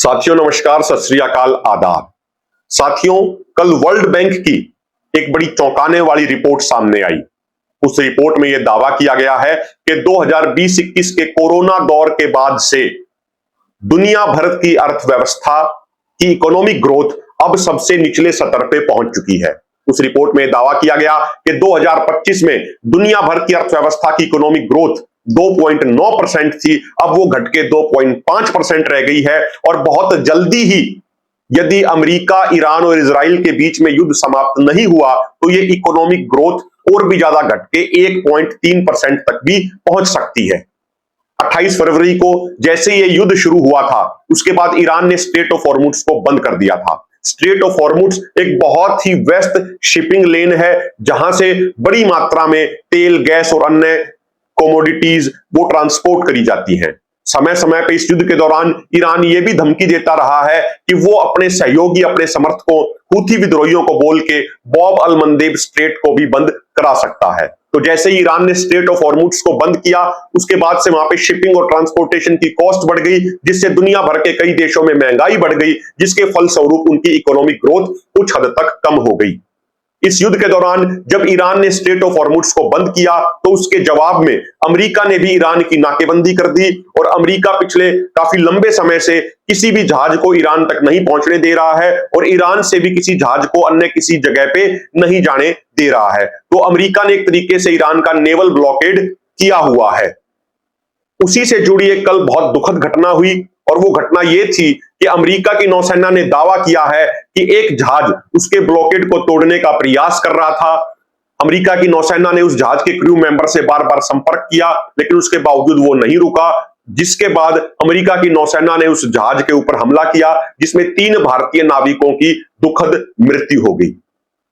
साथियों नमस्कार, सत श्री अकाल, आदाब। साथियों, कल वर्ल्ड बैंक की एक बड़ी चौंकाने वाली रिपोर्ट सामने आई। उस रिपोर्ट में यह दावा किया गया है कि 2020-21 के कोरोना दौर के बाद से दुनिया भर की अर्थव्यवस्था की इकोनॉमिक ग्रोथ अब सबसे निचले स्तर पे पहुंच चुकी है। उस रिपोर्ट में दावा किया गया कि 2025 में दुनिया भर की अर्थव्यवस्था की इकोनॉमिक ग्रोथ 2.9% थी, अब वो घट के 2.5% रह गई है। और बहुत जल्दी ही यदि अमेरिका, ईरान और इजराइल के बीच में युद्ध समाप्त नहीं हुआ तो ये इकोनॉमिक ग्रोथ और भी ज्यादा घट के 1.3% तक भी पहुंच सकती है। 28 फरवरी को जैसे ये युद्ध शुरू हुआ था, उसके बाद ईरान ने स्ट्रेट ऑफ हॉर्मुज को बंद कर दिया था। स्ट्रेट ऑफ हॉर्मुज एक बहुत ही व्यस्त शिपिंग लेन है, जहां से बड़ी मात्रा में तेल, गैस और अन्य कमोडिटीज वो ट्रांसपोर्ट करी जाती हैं। समय समय पे इस युद्ध के दौरान ईरान ये भी धमकी देता रहा है कि वो अपने सहयोगी, अपने समर्थकों हूथी विद्रोहियों को बोल के बॉब अल मंदेब स्ट्रेट को भी बंद करा सकता है। तो जैसे ही ईरान ने स्ट्रेट ऑफ हॉर्मुज को बंद किया, उसके बाद से वहां पे शिपिंग और ट्रांसपोर्टेशन की कॉस्ट बढ़ गई, जिससे दुनिया भर के कई देशों में महंगाई बढ़ गई, जिसके फलस्वरूप उनकी इकोनॉमिक ग्रोथ कुछ हद तक कम हो गई। इस युद्ध के दौरान जब ईरान ने स्ट्रेट ऑफ हॉर्मुज को बंद किया तो उसके जवाब में अमेरिका ने भी ईरान की नाकेबंदी कर दी, और अमेरिका पिछले काफी लंबे समय से किसी भी जहाज को ईरान तक नहीं पहुंचने दे रहा है और ईरान से भी किसी जहाज को अन्य किसी जगह पे नहीं जाने दे रहा है। तो अमेरिका ने एक तरीके से ईरान का नेवल ब्लॉकेड किया हुआ है। उसी से जुड़ी एक कल बहुत दुखद घटना हुई, और वो घटना ये थी कि अमेरिका की नौसेना ने दावा किया है कि एक जहाज उसके ब्लॉकेड को तोड़ने का प्रयास कर रहा था। अमेरिका की नौसेना ने उस जहाज के क्रू मेंबर से बार बार संपर्क किया, लेकिन उसके बावजूद वो नहीं रुका, जिसके बाद अमेरिका की नौसेना ने उस जहाज के ऊपर हमला किया, जिसमें 3 भारतीय नाविकों की दुखद मृत्यु हो गई।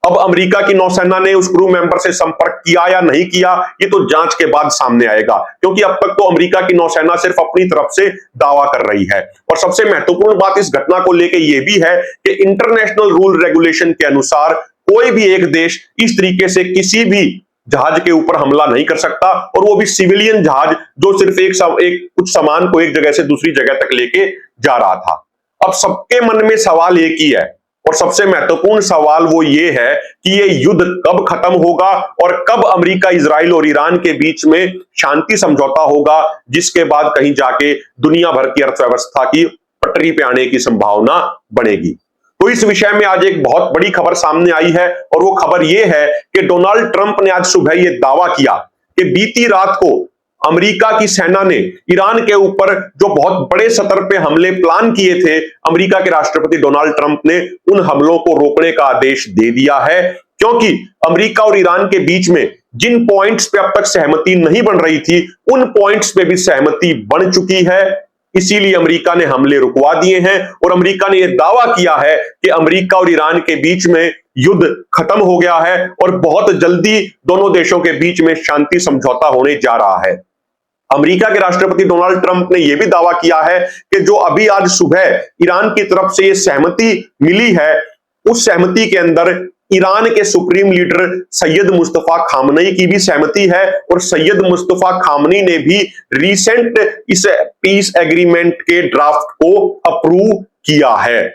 अब अमेरिका की नौसेना ने उस क्रू मेंबर से संपर्क किया या नहीं किया, ये तो जांच के बाद सामने आएगा, क्योंकि अब तक तो अमेरिका की नौसेना सिर्फ अपनी तरफ से दावा कर रही है। और सबसे महत्वपूर्ण बात इस घटना को लेकर यह भी है कि इंटरनेशनल रूल रेगुलेशन के अनुसार कोई भी एक देश इस तरीके से किसी भी जहाज के ऊपर हमला नहीं कर सकता, और वो भी सिविलियन जहाज जो सिर्फ एक कुछ सामान को एक जगह से दूसरी जगह तक लेके जा रहा था। अब सबके मन में सवाल एक ही है, और सबसे महत्वपूर्ण सवाल वो ये है कि ये युद्ध कब खत्म होगा और कब अमेरिका, इजराइल और ईरान के बीच में शांति समझौता होगा, जिसके बाद कहीं जाके दुनिया भर की अर्थव्यवस्था की पटरी पे आने की संभावना बढ़ेगी। तो इस विषय में आज एक बहुत बड़ी खबर सामने आई है, और वो खबर ये है कि डोनाल्ड ट्रंप ने आज सुबह ये दावा किया कि बीती रात को अमेरिका की सेना ने ईरान के ऊपर जो बहुत बड़े स्तर पे हमले प्लान किए थे, अमेरिका के राष्ट्रपति डोनाल्ड ट्रंप ने उन हमलों को रोकने का आदेश दे दिया है। क्योंकि अमेरिका और ईरान के बीच में जिन पॉइंट्स पे अब तक सहमति नहीं बन रही थी, उन पॉइंट्स पे भी सहमति बन चुकी है। इसीलिए अमेरिका ने हमले रुकवा दिए हैं, और अमेरिका ने यह दावा किया है कि अमेरिका और ईरान के बीच में युद्ध खत्म हो गया है और बहुत जल्दी दोनों देशों के बीच में शांति समझौता होने जा रहा है। अमेरिका के राष्ट्रपति डोनाल्ड ट्रंप ने यह भी दावा किया है कि जो अभी आज सुबह ईरान की तरफ से यह सहमति मिली है, उस सहमति के अंदर ईरान के supreme leader Syed Mustafa Khamenei की भी सहमति है, और सैयद मुस्तफा खामनेई ने भी रिसेंट इस पीस एग्रीमेंट के ड्राफ्ट को अप्रूव किया है।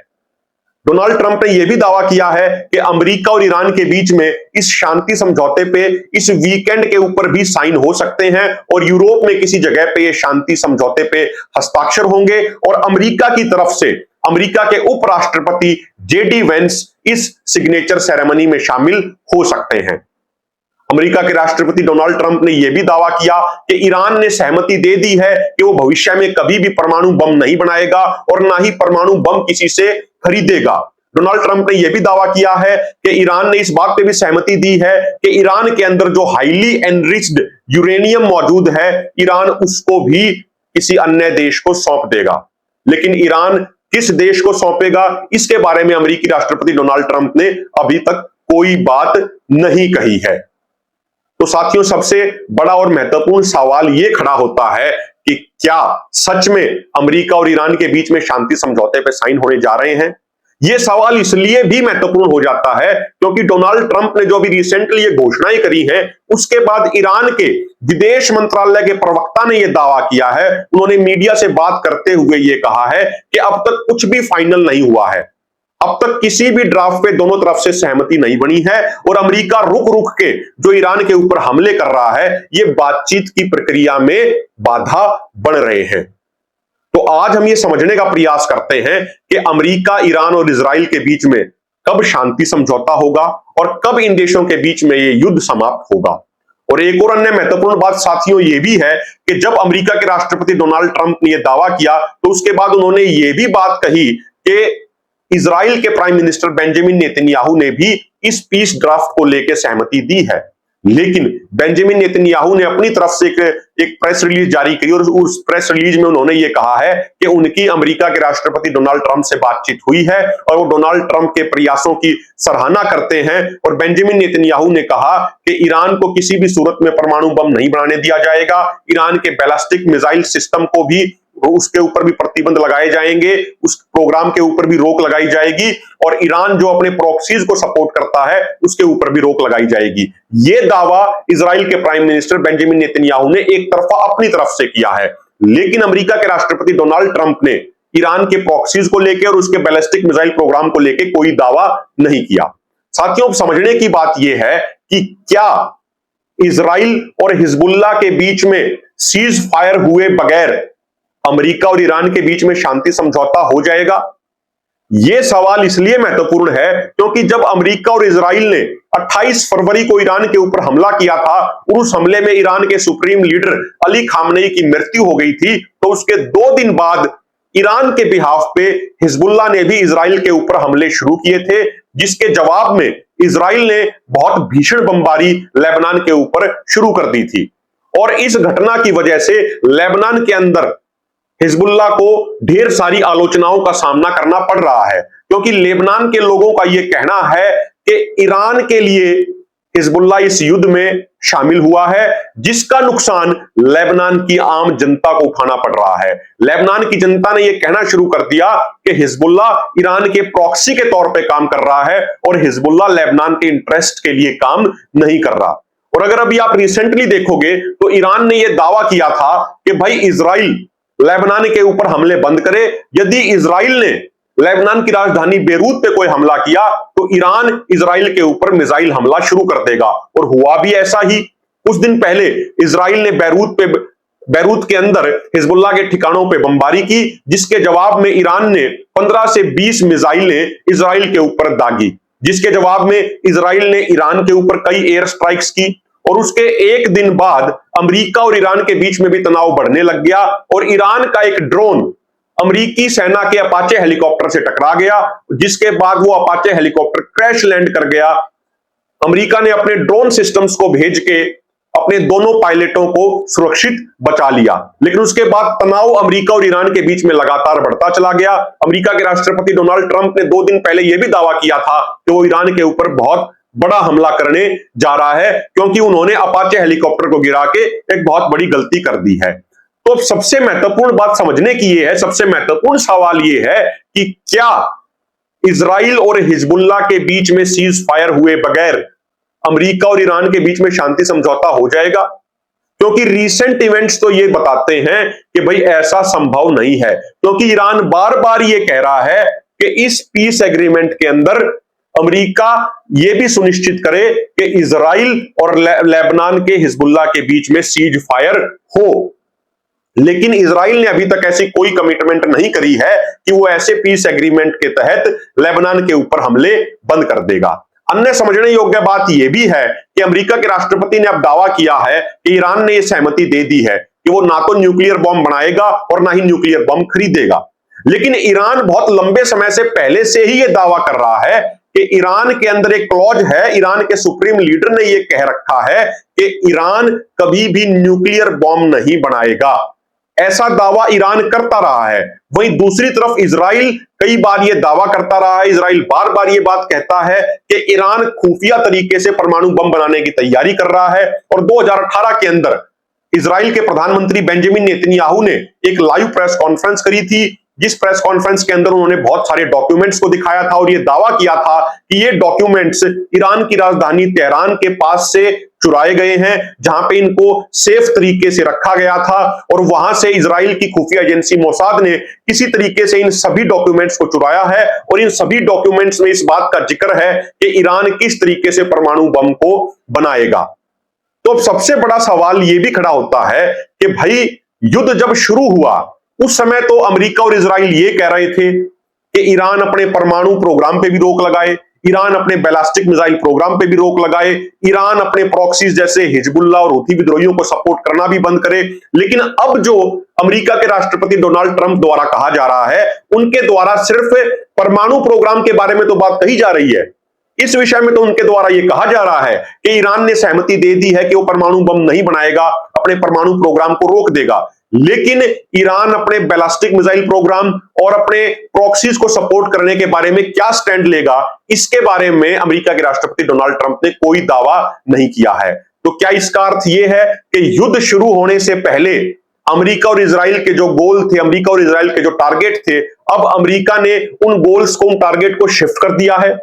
डोनाल्ड ट्रंप ने यह भी दावा किया है कि अमेरिका और ईरान के बीच में इस शांति समझौते पे इस वीकेंड के ऊपर भी साइन हो सकते हैं, और यूरोप में किसी जगह पे ये शांति समझौते पे हस्ताक्षर होंगे, और अमेरिका की तरफ से अमेरिका के उपराष्ट्रपति जेडी वेंस इस सिग्नेचर सेरेमनी में शामिल हो सकते हैं। अमेरिका के राष्ट्रपति डोनाल्ड ट्रंप ने यह भी दावा किया कि ईरान ने सहमति दे दी है कि वो भविष्य में कभी भी परमाणु बम नहीं बनाएगा और ना ही परमाणु बम किसी से खरीदेगा। डोनाल्ड ट्रंप ने यह भी दावा किया है कि ईरान ने इस बात पे भी सहमति दी है कि ईरान के अंदर जो हाईली एनरिच्ड यूरेनियम मौजूद है, ईरान उसको भी किसी अन्य देश को सौंप देगा। लेकिन ईरान किस देश को सौंपेगा, इसके बारे में अमेरिकी राष्ट्रपति डोनाल्ड ट्रंप ने अभी तक कोई बात नहीं कही है। तो साथियों, सबसे बड़ा और महत्वपूर्ण सवाल यह खड़ा होता है कि क्या सच में अमेरिका और ईरान के बीच में शांति समझौते पे साइन होने जा रहे हैं, यह सवाल इसलिए भी महत्वपूर्ण हो जाता है क्योंकि डोनाल्ड ट्रंप ने जो भी रिसेंटली ये घोषणाएं करी हैं, उसके बाद ईरान के विदेश मंत्रालय के प्रवक्ता ने यह दावा किया है, उन्होंने मीडिया से बात करते हुए यह कहा है कि अब तक कुछ भी फाइनल नहीं हुआ है, अब तक किसी भी ड्राफ्ट पे दोनों तरफ से सहमति नहीं बनी है और अमेरिका रुक रुक के जो ईरान के ऊपर हमले कर रहा है, ये बातचीत की प्रक्रिया में बाधा बन रहे हैं। तो आज हम ये समझने का प्रयास करते हैं कि अमेरिका, ईरान और इजराइल के बीच में कब शांति समझौता होगा और कब इन देशों के बीच में ये युद्ध समाप्त होगा। और एक और अन्य महत्वपूर्ण बात साथियों ये भी है कि जब अमेरिका के राष्ट्रपति डोनाल्ड ट्रंप ने यह दावा किया तो उसके बाद उन्होंने ये भी बात कही कि इजराइल के प्राइम मिनिस्टर बेंजामिन नेतन्याहू ने भी इस पीस ड्राफ्ट को लेकर सहमति दी है। लेकिन बेंजामिन नेतन्याहू ने अपनी तरफ से एक प्रेस रिलीज जारी की और उस प्रेस रिलीज में उन्होंने ये कहा है कि उनकी अमेरिका के राष्ट्रपति डोनाल्ड ट्रंप से बातचीत हुई है और वो डोनाल्ड ट्रंप के प्रयासों की सराहना करते हैं। और बेंजामिन नेतन्याहू ने कहा कि ईरान को किसी भी सूरत में परमाणु बम नहीं बनाने दिया जाएगा, ईरान के बैलिस्टिक मिसाइल सिस्टम को भी उसके ऊपर भी प्रतिबंध लगाए जाएंगे, उस प्रोग्राम के ऊपर भी रोक लगाई जाएगी और ईरान जो अपने प्रॉक्सीज को सपोर्ट करता है उसके ऊपर भी रोक लगाई जाएगी। यह दावा इजराइल के प्राइम मिनिस्टर बेंजामिन नेतन्याहू ने एक तरफा अपनी तरफ से किया है, लेकिन अमेरिका के राष्ट्रपति डोनाल्ड ट्रंप ने ईरान के प्रॉक्सीज को लेकर और उसके बैलिस्टिक मिसाइल प्रोग्राम को लेकर कोई दावा नहीं किया। साथियों, समझने की बात यह है कि क्या इजराइल और हिजबुल्लाह के बीच में सीज फायर हुए बगैर अमेरिका और ईरान के बीच में शांति समझौता हो जाएगा? यह सवाल इसलिए महत्वपूर्ण है क्योंकि जब अमेरिका और इजराइल ने 28 फरवरी को ईरान के ऊपर हमला किया था और उस हमले में ईरान के सुप्रीम लीडर अली खामनेई की मृत्यु हो गई थी, तो उसके 2 दिन बाद ईरान के बिहाफ पे हिजबुल्लाह ने भी इजराइल के ऊपर हमले शुरू किए थे, जिसके जवाब में इजराइल ने बहुत भीषण बमबारी लेबनान के ऊपर शुरू कर दी थी। और इस घटना की वजह से लेबनान के अंदर हिजबुल्लाह को ढेर सारी आलोचनाओं का सामना करना पड़ रहा है, क्योंकि लेबनान के लोगों का यह कहना है कि ईरान के लिए हिजबुल्लाह इस युद्ध में शामिल हुआ है, जिसका नुकसान लेबनान की आम जनता को उठाना पड़ रहा है। लेबनान की जनता ने यह कहना शुरू कर दिया कि हिजबुल्लाह ईरान के प्रॉक्सी के तौर पे काम कर रहा है और हिजबुल्लाह लेबनान के इंटरेस्ट के लिए काम नहीं कर रहा। और अगर अभी आप रिसेंटली देखोगे तो ईरान ने यह दावा किया था कि भाई इजराइल लेबनान के ऊपर हमले बंद करे, यदि इजराइल ने लेबनान की राजधानी बेरूत पे कोई हमला किया तो ईरान इजराइल के ऊपर मिसाइल हमला शुरू कर देगा। और हुआ भी ऐसा ही। कुछ दिन पहले इजराइल ने बेरूत के अंदर हिजबुल्लाह के ठिकानों पे बमबारी की, जिसके जवाब में ईरान ने 15 से 20 मिसाइलें इजराइल के ऊपर दागी, जिसके जवाब में इजराइल ने ईरान के ऊपर कई एयर स्ट्राइक्स की। और उसके एक दिन बाद अमेरिका और ईरान के बीच में भी तनाव बढ़ने लग गया और ईरान का एक ड्रोन अमेरिकी सेना के अपाचे हेलीकॉप्टर से टकरा गया, जिसके बाद वो अपाचे हेलीकॉप्टर क्रैश लैंड कर गया। अमेरिका ने अपने ड्रोन सिस्टम्स को भेज के अपने दोनों पायलटों को सुरक्षित बचा लिया, लेकिन उसके बाद तनाव अमेरिका और ईरान के बीच में लगातार बढ़ता चला गया। अमेरिका के राष्ट्रपति डोनाल्ड ट्रंप ने 2 दिन पहले यह भी दावा किया था कि वो ईरान के ऊपर बहुत बड़ा हमला करने जा रहा है, क्योंकि उन्होंने अपाचे हेलीकॉप्टर को गिरा के एक बहुत बड़ी गलती कर दी है। तो सबसे महत्वपूर्ण बात समझने की यह है, सबसे महत्वपूर्ण सवाल यह है कि क्या इजराइल और हिजबुल्लाह के बीच में सीज फायर हुए बगैर अमेरिका और ईरान के बीच में शांति समझौता हो जाएगा? क्योंकि रीसेंट इवेंट्स तो ये बताते हैं कि भाई ऐसा संभव नहीं है, क्योंकि ईरान बार बार ये कह रहा है कि इस पीस एग्रीमेंट के अंदर अमेरिका यह भी सुनिश्चित करे कि इजराइल और लेबनान के हिजबुल्लाह के बीच में सीज फायर हो। लेकिन इजराइल ने अभी तक ऐसी कोई कमिटमेंट नहीं करी है कि वो ऐसे पीस एग्रीमेंट के तहत लेबनान के ऊपर हमले बंद कर देगा। अन्य समझने योग्य बात यह भी है कि अमेरिका के राष्ट्रपति ने अब दावा किया है कि ईरान ने यह सहमति दे दी है कि वो ना तो न्यूक्लियर बम बनाएगा और ना ही न्यूक्लियर बम खरीदेगा। लेकिन ईरान बहुत लंबे समय से पहले से ही यह दावा कर रहा है कि ईरान के अंदर एक क्लॉज है, ईरान के सुप्रीम लीडर ने यह कह रखा है कि ईरान कभी भी न्यूक्लियर बॉम्ब नहीं बनाएगा। ऐसा दावा ईरान करता रहा है। वहीं दूसरी तरफ इजराइल कई बार यह दावा करता रहा है, इजराइल बार बार यह बात कहता है कि ईरान खुफिया तरीके से परमाणु बम बनाने की तैयारी कर रहा है। और 2018 के अंदर इजराइल के प्रधानमंत्री बेंजामिन नेतन्याहू ने एक लाइव प्रेस कॉन्फ्रेंस करी थी, जिस प्रेस कॉन्फ्रेंस के अंदर उन्होंने बहुत सारे डॉक्यूमेंट्स को दिखाया था और यह दावा किया था कि ये डॉक्यूमेंट्स ईरान की राजधानी तेहरान के पास से चुराए गए हैं, जहां पे इनको सेफ तरीके से रखा गया था और वहां से इजराइल की खुफिया एजेंसी मोसाद ने किसी तरीके से इन सभी डॉक्यूमेंट्स को चुराया है और इन सभी डॉक्यूमेंट्स में इस बात का जिक्र है कि ईरान किस तरीके से परमाणु बम को बनाएगा। तो अब सबसे बड़ा सवाल यह भी खड़ा होता है कि भाई युद्ध जब शुरू हुआ उस समय तो अमेरिका और इजराइल ये कह रहे थे कि ईरान अपने परमाणु प्रोग्राम पे भी रोक लगाए, ईरान अपने बैलिस्टिक मिसाइल प्रोग्राम पे भी रोक लगाए, ईरान अपने प्रॉक्सीज जैसे हिजबुल्लाह और हूथी विद्रोहियों को सपोर्ट करना भी बंद करे। लेकिन अब जो अमेरिका के राष्ट्रपति डोनाल्ड ट्रंप द्वारा कहा जा रहा है, उनके द्वारा सिर्फ परमाणु प्रोग्राम के बारे में तो बात कही जा रही है। इस विषय में तो उनके द्वारा यह कहा जा रहा है कि ईरान ने सहमति दे दी है कि वो परमाणु बम नहीं बनाएगा, अपने परमाणु प्रोग्राम को रोक देगा। लेकिन ईरान अपने बैलिस्टिक मिसाइल प्रोग्राम और अपने प्रॉक्सीज को सपोर्ट करने के बारे में क्या स्टैंड लेगा, इसके बारे में अमेरिका के राष्ट्रपति डोनाल्ड ट्रंप ने कोई दावा नहीं किया है। तो क्या इसका अर्थ यह है कि युद्ध शुरू होने से पहले अमेरिका और इजराइल के जो गोल थे, अमेरिका और इजराइल के जो टारगेट थे, अब अमेरिका ने उन गोल्स को, उन टारगेट को शिफ्ट कर दिया है?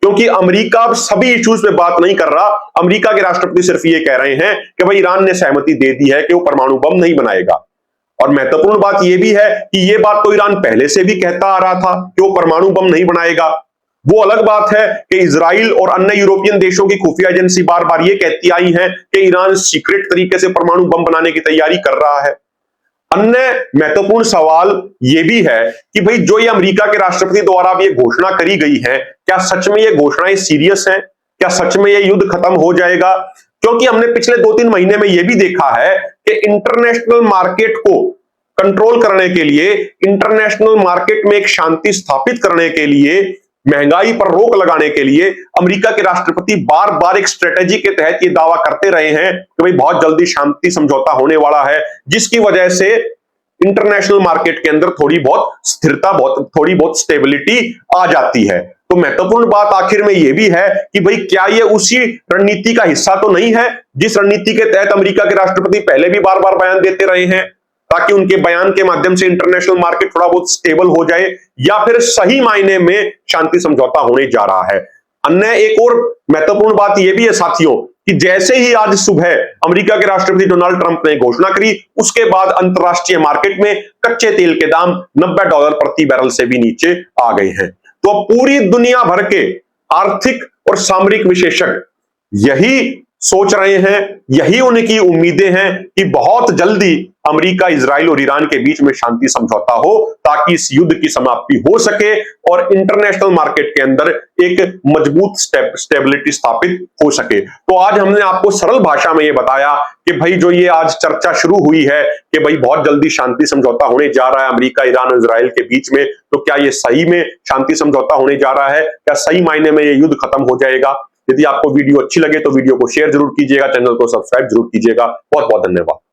क्योंकि अमेरिका अब सभी इश्यूज पे बात नहीं कर रहा। अमेरिका के राष्ट्रपति सिर्फ ये कह रहे हैं कि भाई ईरान ने सहमति दे दी है कि वो परमाणु बम नहीं बनाएगा। और महत्वपूर्ण बात यह भी है कि यह बात तो ईरान पहले से भी कहता आ रहा था कि वो परमाणु बम नहीं बनाएगा। वो अलग बात है कि इजराइल और अन्य यूरोपियन देशों की खुफिया एजेंसी बार बार ये कहती आई है कि ईरान सीक्रेट तरीके से परमाणु बम बनाने की तैयारी कर रहा है। अन्य महत्वपूर्ण सवाल यह भी है कि भाई जो ये अमेरिका के राष्ट्रपति द्वारा अब ये घोषणा करी गई है, क्या सच में ये घोषणाएं सीरियस हैं? क्या सच में ये युद्ध खत्म हो जाएगा? क्योंकि हमने पिछले 2-3 महीने में यह भी देखा है कि इंटरनेशनल मार्केट को कंट्रोल करने के लिए, इंटरनेशनल मार्केट में एक शांति स्थापित करने के लिए, महंगाई पर रोक लगाने के लिए अमेरिका के राष्ट्रपति बार बार एक स्ट्रेटेजी के तहत ये दावा करते रहे हैं कि भाई बहुत जल्दी शांति समझौता होने वाला है, जिसकी वजह से इंटरनेशनल मार्केट के अंदर थोड़ी बहुत स्थिरता, थोड़ी बहुत स्टेबिलिटी आ जाती है। तो महत्वपूर्ण बात आखिर में यह भी है कि भाई क्या ये उसी रणनीति का हिस्सा तो नहीं है जिस रणनीति के तहत अमेरिका के राष्ट्रपति पहले भी बार बार बयान देते रहे हैं, ताकि उनके बयान के माध्यम से इंटरनेशनल मार्केट थोड़ा बहुत स्टेबल हो जाए, या फिर सही मायने में शांति समझौता होने जा रहा है। अन्य एक और महत्वपूर्ण बात यह भी है साथियों कि जैसे ही आज सुबह अमेरिका के राष्ट्रपति डोनाल्ड ट्रंप ने घोषणा करी, उसके बाद अंतरराष्ट्रीय मार्केट में कच्चे तेल के दाम $90 प्रति बैरल से भी नीचे आ गए हैं। तो पूरी दुनिया भर के आर्थिक और सामरिक विशेषज्ञ यही सोच रहे हैं, यही उनकी उम्मीदें हैं कि बहुत जल्दी अमेरिका, इजराइल और ईरान के बीच में शांति समझौता हो, ताकि इस युद्ध की समाप्ति हो सके और इंटरनेशनल मार्केट के अंदर एक मजबूत स्टेबिलिटी स्थापित हो सके। तो आज हमने आपको सरल भाषा में यह बताया कि भाई जो ये आज चर्चा शुरू हुई है कि भाई बहुत जल्दी शांति समझौता होने जा रहा है अमेरिका, ईरान और इजराइल के बीच में, तो क्या ये सही में शांति समझौता होने जा रहा है? क्या सही मायने में ये युद्ध खत्म हो जाएगा? यदि आपको वीडियो अच्छी लगे तो वीडियो को शेयर जरूर कीजिएगा, चैनल को सब्सक्राइब जरूर कीजिएगा। बहुत बहुत धन्यवाद।